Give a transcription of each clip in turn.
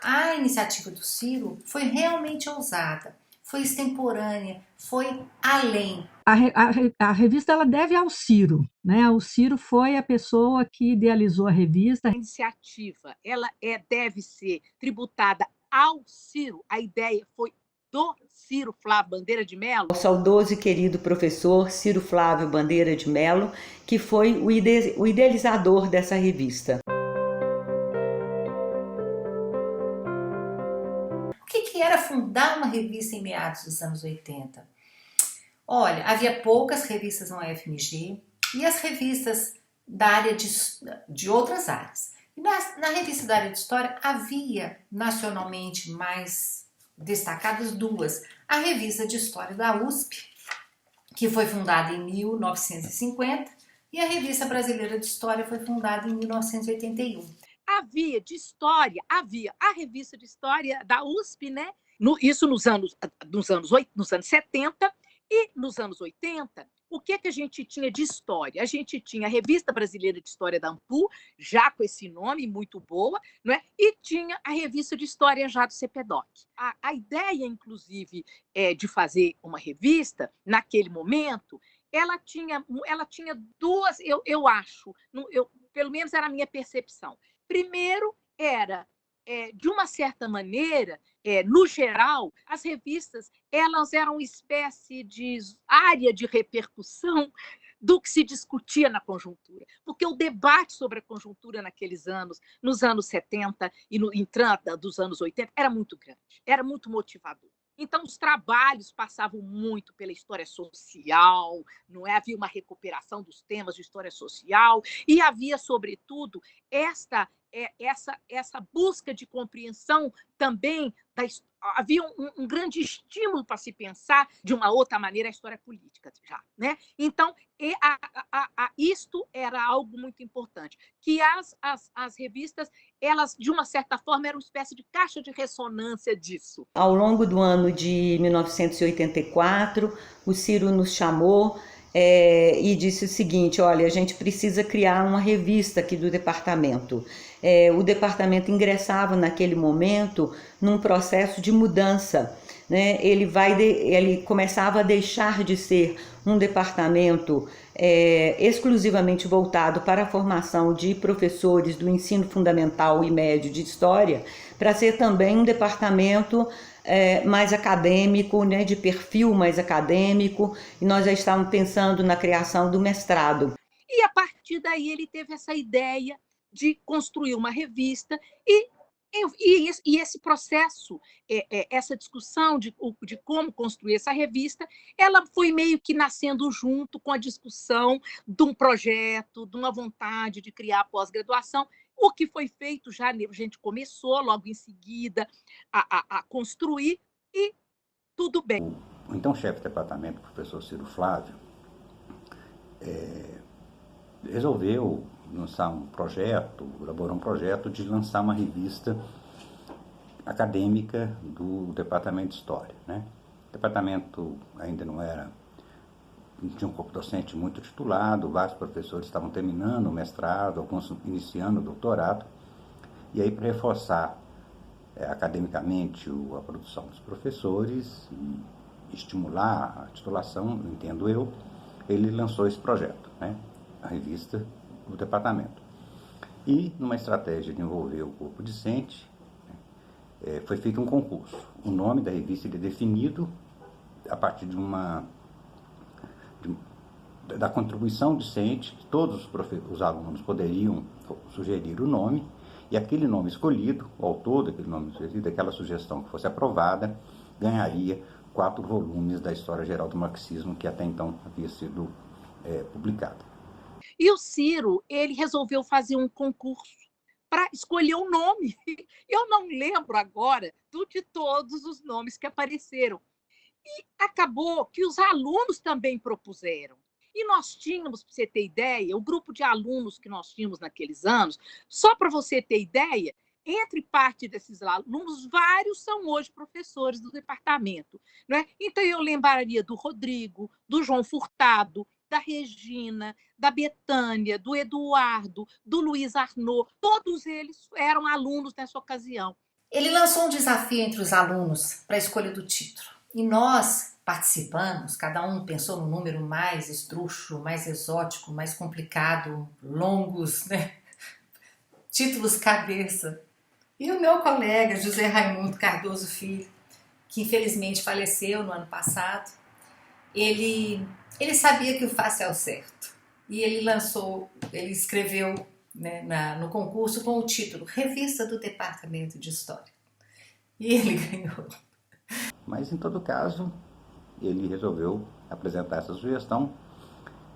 A iniciativa do Ciro foi realmente ousada, foi extemporânea, foi além. A revista ela deve ao Ciro, né? O Ciro foi a pessoa que idealizou a revista. A iniciativa deve ser tributada ao Ciro. A ideia foi do Ciro Flávio Bandeira de Mello. O saudoso e querido professor Ciro Flávio Bandeira de Mello, que foi o idealizador dessa revista. O que era fundar uma revista em meados dos anos 80? Olha, havia poucas revistas no UFMG e as revistas da área de outras áreas. E na revista da área de História havia nacionalmente mais destacadas duas. A revista de História da USP, que foi fundada em 1950, e a Revista Brasileira de História foi fundada em 1981. Havia de história, havia a revista de história da USP, né? Isso nos anos 70 e nos anos 80. O que a gente tinha de história? A gente tinha a Revista Brasileira de História da AMPU, já com esse nome, muito boa, não é? E tinha a Revista de História já do CPDOC. A ideia, inclusive, de fazer uma revista, naquele momento, ela tinha duas, eu acho, pelo menos era a minha percepção. Primeiro, era, de uma certa maneira, no geral, as revistas elas eram uma espécie de área de repercussão do que se discutia na conjuntura, porque o debate sobre a conjuntura naqueles anos, nos anos 70 e no entrada dos anos 80, era muito grande, era muito motivador. Então, os trabalhos passavam muito pela história social, não é? Havia uma recuperação dos temas de história social e havia, sobretudo, essa busca de compreensão também havia um grande estímulo para se pensar de uma outra maneira a história política já, né? Então, isto era algo muito importante, que as revistas, elas, de uma certa forma, eram uma espécie de caixa de ressonância disso. Ao longo do ano de 1984, o Ciro nos chamou e disse o seguinte: olha, a gente precisa criar uma revista aqui do departamento. O departamento ingressava naquele momento num processo de mudança, né? Ele começava a deixar de ser um departamento exclusivamente voltado para a formação de professores do ensino fundamental e médio de história, para ser também um departamento mais acadêmico, né, de perfil mais acadêmico, e nós já estávamos pensando na criação do mestrado. E a partir daí ele teve essa ideia de construir uma revista e esse processo, essa discussão de como construir essa revista, ela foi meio que nascendo junto com a discussão de um projeto, de uma vontade de criar pós-graduação. O que foi feito já, a gente começou logo em seguida a construir e tudo bem. O então chefe de departamento, o professor Ciro Flávio, resolveu lançar um projeto, elaborou um projeto de lançar uma revista acadêmica do Departamento de História, né? O departamento ainda não tinha um corpo docente muito titulado, vários professores estavam terminando o mestrado, alguns iniciando o doutorado, e aí, para reforçar academicamente a produção dos professores e estimular a titulação, entendo eu, ele lançou esse projeto, né? A revista do departamento. E, numa estratégia de envolver o corpo discente, foi feito um concurso. O nome da revista é definido a partir da contribuição discente, que todos os alunos poderiam sugerir o nome, e aquele nome escolhido, o autor daquele nome escolhido, aquela sugestão que fosse aprovada, ganharia 4 volumes da História Geral do Marxismo, que até então havia sido publicada. E o Ciro, ele resolveu fazer um concurso para escolher um nome. Eu não lembro agora de todos os nomes que apareceram. E acabou que os alunos também propuseram. E nós tínhamos, para você ter ideia, o grupo de alunos que nós tínhamos naqueles anos, só para você ter ideia, entre parte desses alunos, vários são hoje professores do departamento, não é? Então, eu lembraria do Rodrigo, do João Furtado, da Regina, da Betânia, do Eduardo, do Luiz Arnaud, todos eles eram alunos nessa ocasião. Ele lançou um desafio entre os alunos para a escolha do título. E nós participamos, cada um pensou no número mais esdrúxulo, mais exótico, mais complicado, longos, né? Títulos cabeça. E o meu colega, José Raimundo Cardoso Filho, que infelizmente faleceu no ano passado, ele sabia que o fácil é o certo. E ele escreveu, né, no concurso com o título Revista do Departamento de História. E ele ganhou. Mas, em todo caso, ele resolveu apresentar essa sugestão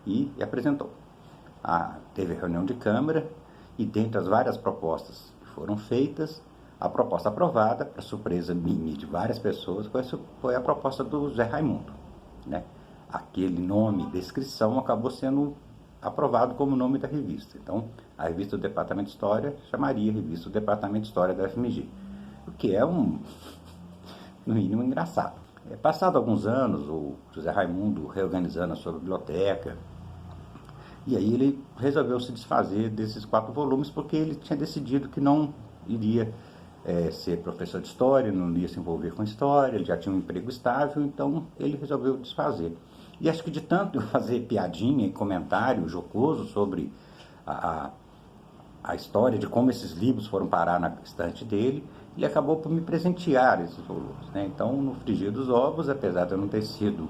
e apresentou. Teve a reunião de Câmara e, dentre as várias propostas que foram feitas, a proposta aprovada, para surpresa minha e de várias pessoas, foi a proposta do Zé Raimundo, né? Aquele nome, descrição, acabou sendo aprovado como nome da revista. Então, a revista do Departamento de História chamaria Revista do Departamento de História da FMG, o que é no mínimo engraçado. Passado alguns anos, o José Raimundo reorganizando a sua biblioteca, e aí ele resolveu se desfazer desses 4 volumes, porque ele tinha decidido que não iria ser professor de história, não ia se envolver com história, ele já tinha um emprego estável, então ele resolveu desfazer. E acho que de tanto eu fazer piadinha e comentário jocoso sobre a história de como esses livros foram parar na estante dele, ele acabou por me presentear esses volumes, né? Então, no frigir dos ovos, apesar de eu não ter sido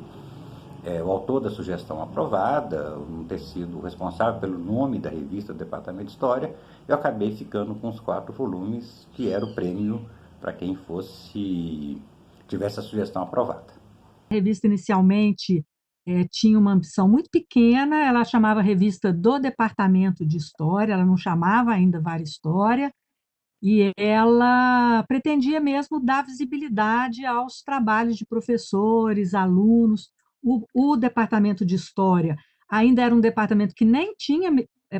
o autor da sugestão aprovada, não ter sido responsável pelo nome da revista do Departamento de História, eu acabei ficando com os 4 volumes, que era o prêmio para quem tivesse a sugestão aprovada. A revista inicialmente tinha uma ambição muito pequena, ela chamava Revista do Departamento de História, ela não chamava ainda Var História, e ela pretendia mesmo dar visibilidade aos trabalhos de professores, alunos. O departamento de História ainda era um departamento que nem tinha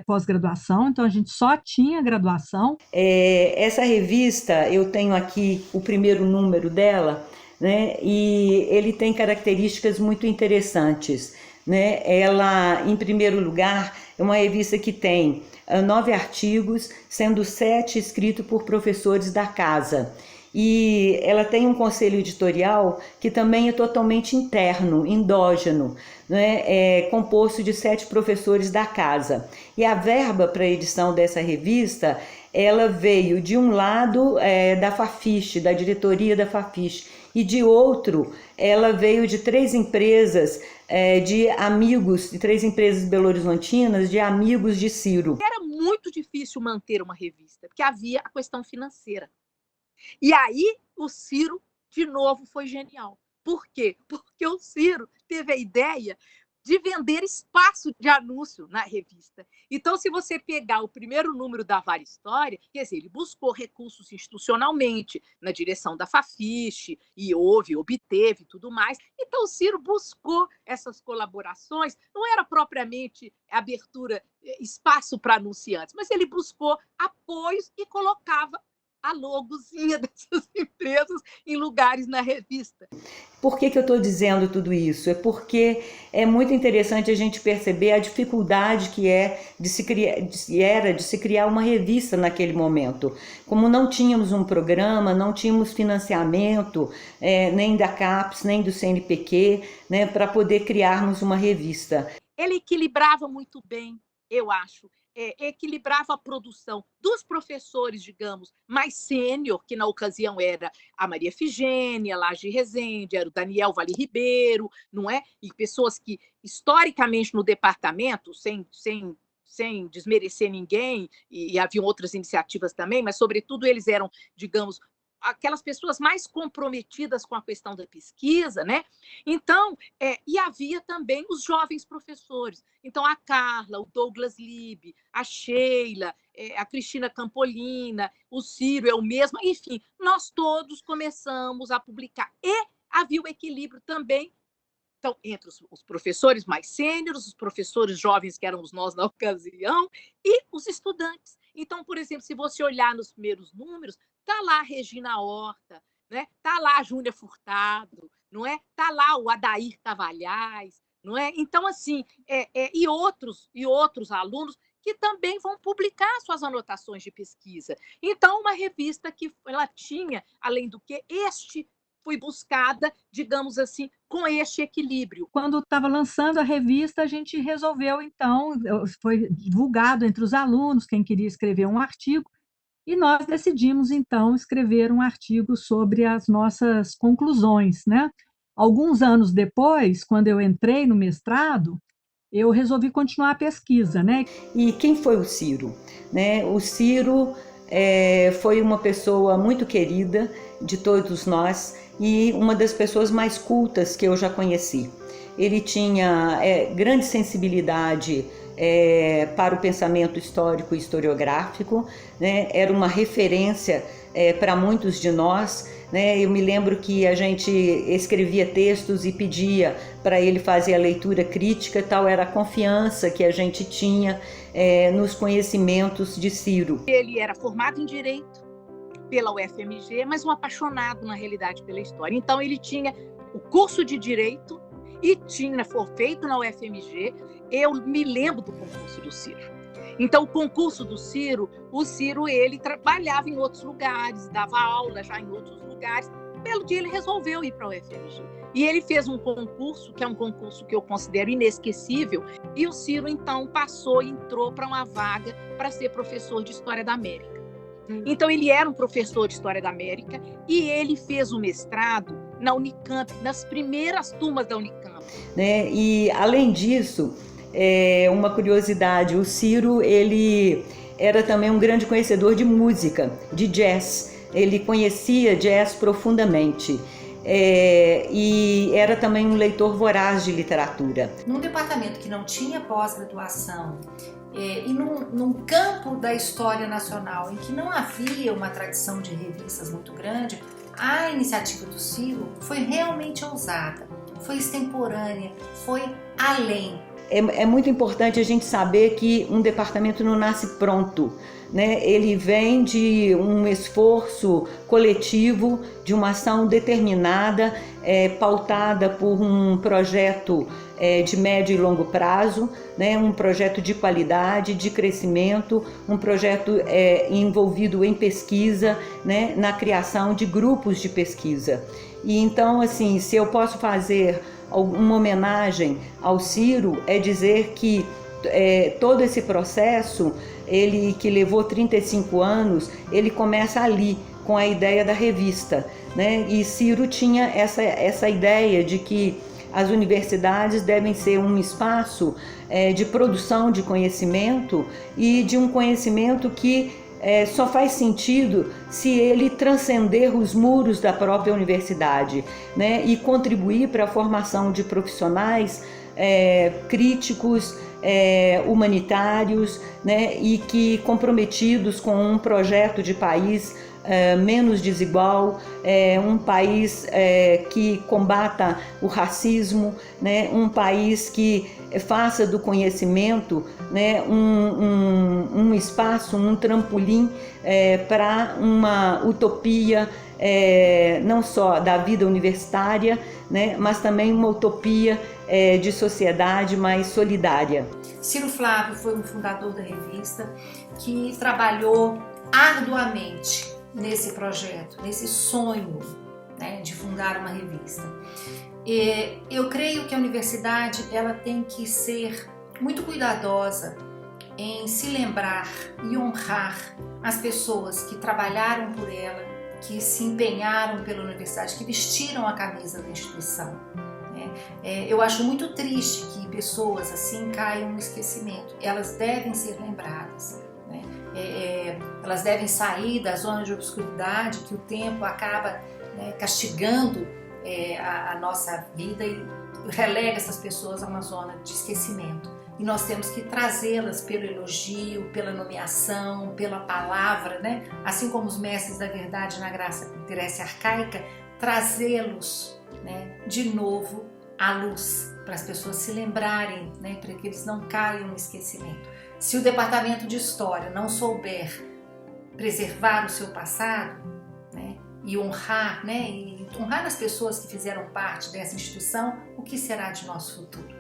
pós-graduação, então a gente só tinha graduação. Essa revista, eu tenho aqui o primeiro número dela, né? E ele tem características muito interessantes, né? Ela, em primeiro lugar, é uma revista que tem 9 artigos, sendo 7 escritos por professores da casa. E ela tem um conselho editorial que também é totalmente interno, endógeno, né? Composto de 7 professores da casa. E a verba para a edição dessa revista, ela veio de um lado da Fafiche, da diretoria da Fafiche, e de outro, ela veio de 3 empresas de amigos, de 3 empresas belo-horizontinas, de amigos de Ciro. Era muito difícil manter uma revista, porque havia a questão financeira. E aí o Ciro, de novo, foi genial. Por quê? Porque o Ciro teve a ideia de vender espaço de anúncio na revista. Então, se você pegar o primeiro número da Var História, quer dizer, ele buscou recursos institucionalmente na direção da Fafiche, e obteve tudo mais. Então, o Ciro buscou essas colaborações, não era propriamente abertura, espaço para anunciantes, mas ele buscou apoios e colocava a logozinha dessas empresas em lugares na revista. Por que eu estou dizendo tudo isso? É porque é muito interessante a gente perceber a dificuldade que era de se criar uma revista naquele momento. Como não tínhamos um programa, não tínhamos financiamento, nem da CAPES, nem do CNPq, né, para poder criarmos uma revista. Ele equilibrava muito bem, eu acho, equilibrava a produção dos professores, digamos, mais sênior, que na ocasião era a Maria Efigênia Lage Rezende, era o Daniel Vale Ribeiro, não é? E pessoas que, historicamente, no departamento, sem desmerecer ninguém, e haviam outras iniciativas também, mas, sobretudo, eles eram, digamos, aquelas pessoas mais comprometidas com a questão da pesquisa, né? Então, e havia também os jovens professores. Então, a Carla, o Douglas Liebe, a Sheila, a Cristina Campolina, o Ciro, eu mesma, enfim, nós todos começamos a publicar. E havia o equilíbrio também, então, entre os professores mais sêniores, os professores jovens, que éramos nós na ocasião, e os estudantes. Então, por exemplo, se você olhar nos primeiros números, está lá a Regina Horta, né? Está lá a Júlia Furtado, não é? Está lá o Adair Cavalhais, não é? Então, assim, e outros alunos que também vão publicar suas anotações de pesquisa. Então, uma revista que ela tinha, além do que, foi buscada, digamos assim, com este equilíbrio. Quando estava lançando a revista, a gente resolveu, então, foi divulgado entre os alunos, quem queria escrever um artigo, e nós decidimos, então, escrever um artigo sobre as nossas conclusões, né? Alguns anos depois, quando eu entrei no mestrado, eu resolvi continuar a pesquisa, né? E quem foi o Ciro? Né? O Ciro foi uma pessoa muito querida de todos nós e uma das pessoas mais cultas que eu já conheci. Ele tinha grande sensibilidade para o pensamento histórico e historiográfico, né? Era uma referência para muitos de nós, né? Eu me lembro que a gente escrevia textos e pedia para ele fazer a leitura crítica, tal era a confiança que a gente tinha nos conhecimentos de Ciro. Ele era formado em Direito pela UFMG, mas um apaixonado, na realidade, pela história. Então, ele tinha o curso de Direito e foi feito na UFMG. Eu me lembro do concurso do Ciro. Então, o concurso do Ciro, ele trabalhava em outros lugares, dava aula já em outros lugares. Pelo dia, ele resolveu ir para a UFMG. E ele fez um concurso, que é um concurso que eu considero inesquecível, e o Ciro, então, entrou para uma vaga para ser professor de História da América. Então, ele era um professor de História da América e ele fez o mestrado na Unicamp, nas primeiras turmas da Unicamp. Né? E, além disso, uma curiosidade, o Ciro, ele era também um grande conhecedor de música, de jazz. Ele conhecia jazz profundamente. E era também um leitor voraz de literatura. Num departamento que não tinha pós-graduação e num campo da história nacional em que não havia uma tradição de revistas muito grande, a iniciativa do Ciro foi realmente ousada, foi extemporânea, foi além. É muito importante a gente saber que um departamento não nasce pronto, né? Ele vem de um esforço coletivo, de uma ação determinada, pautada por um projeto de médio e longo prazo, né? Um projeto de qualidade, de crescimento, um projeto envolvido em pesquisa, né? Na criação de grupos de pesquisa. E então, assim, se eu posso fazer uma homenagem ao Ciro, é dizer que todo esse processo, ele que levou 35 anos, ele começa ali, com a ideia da revista, né? E Ciro tinha essa ideia de que as universidades devem ser um espaço de produção de conhecimento e de um conhecimento que só faz sentido se ele transcender os muros da própria universidade, né? E contribuir para a formação de profissionais críticos, humanitários, né? E que comprometidos com um projeto de país menos desigual, um país que combata o racismo, né? Um país que faça do conhecimento, né, um espaço, um trampolim para uma utopia não só da vida universitária, né, mas também uma utopia de sociedade mais solidária. Ciro Flávio foi um fundador da revista que trabalhou arduamente nesse projeto, nesse sonho, né, de fundar uma revista. Eu creio que a universidade ela tem que ser muito cuidadosa em se lembrar e honrar as pessoas que trabalharam por ela, que se empenharam pela universidade, que vestiram a camisa da instituição. Eu acho muito triste que pessoas assim caiam no esquecimento. Elas devem ser lembradas. Elas devem sair da zona de obscuridade que o tempo acaba castigando a nossa vida e relega essas pessoas a uma zona de esquecimento. E nós temos que trazê-las pelo elogio, pela nomeação, pela palavra, né? Assim como os mestres da verdade na Grécia arcaica, trazê-los, né, de novo à luz, para as pessoas se lembrarem, né, para que eles não caiam no esquecimento. Se o departamento de História não souber preservar o seu passado, né, e honrar, né, e honrar as pessoas que fizeram parte dessa instituição, o que será de nosso futuro?